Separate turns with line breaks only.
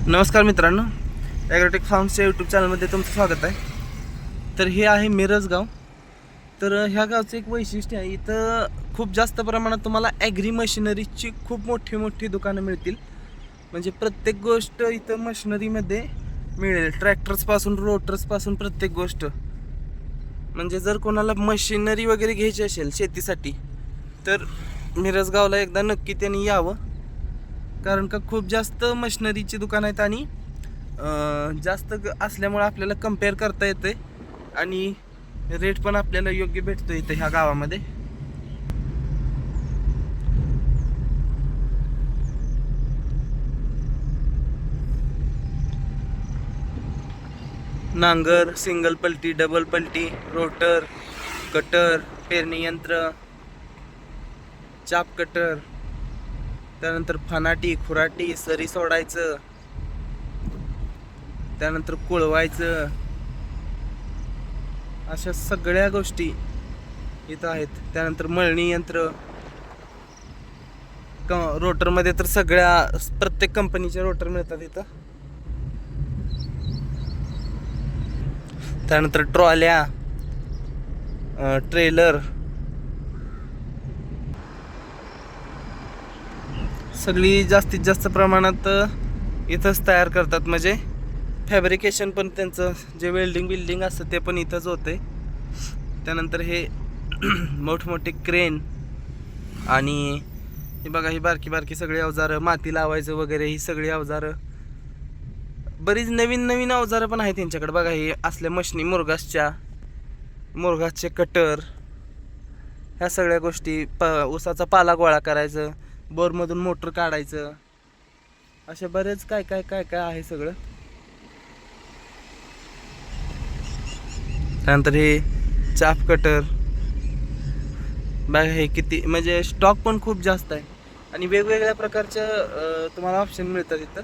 नमस्कार मित्रांनो, agrotech फार्म्सच्या YouTube चॅनलमध्ये तुमचं स्वागत आहे. तर हे आहे मिरजगाव. तर ह्या गावचं एक वैशिष्ट्य आहे, इथं खूप जास्त प्रमाणात तुम्हाला ॲग्री मशिनरीची खूप मोठी मोठी दुकानं मिळतील. म्हणजे प्रत्येक गोष्ट इथं मशिनरीमध्ये मिळेल, ट्रॅक्टर्सपासून रोटर्सपासून प्रत्येक गोष्ट. म्हणजे जर कोणाला मशिनरी वगैरे घ्यायची असेल शेतीसाठी तर मिरजगावला एकदा नक्की त्यांनी यावं, कारण का खूप जास्त मशिनरीची दुकान आहेत आणि जास्त असल्यामुळे आपल्याला कम्पेअर करता येते आणि रेट पण आपल्याला योग्य भेटतो इथं ह्या गावामध्ये. नांगर, सिंगल पलटी, डबल पलटी, रोटर, कटर, पेरणी यंत्र, चाप कटर, त्यानंतर फनाटी, खुराटी, सरी सोडायचं, त्यानंतर कुळवायचं, अशा सगळ्या गोष्टी इथं आहेत. त्यानंतर मळणी यंत्र, रोटरमध्ये तर प्रत्येक कंपनीचे रोटर मिळतात इथं. त्यानंतर ट्रॉल्या, ट्रेलर, सगळी जास्तीत जास्त प्रमाणात इथंच तयार करतात. म्हणजे फॅब्रिकेशन पण त्यांचं जे वेल्डिंग असतं ते पण इथंच होते. त्यानंतर हे मोठमोठे क्रेन आणि हे बघा, ही बारकी बारकी सगळी अवजारं, माती लावायचं वगैरे, ही सगळी अवजारं, बरीच नवीन नवीन अवजारं पण आहेत त्यांच्याकडे. बघा, हे असल्या मशनी, मुरघासचे कटर, ह्या सगळ्या गोष्टी, ऊसाचा पाला गोळा करायचं, बोरमधून मोटर काढायचं, अशा बरेच काय काय काय काय आहे सगळं. त्यानंतर हे चाप कटर, बघा हे किती, म्हणजे स्टॉक पण खूप जास्त आहे आणि वेगवेगळ्या प्रकारच्या तुम्हाला ऑप्शन मिळतात इथं.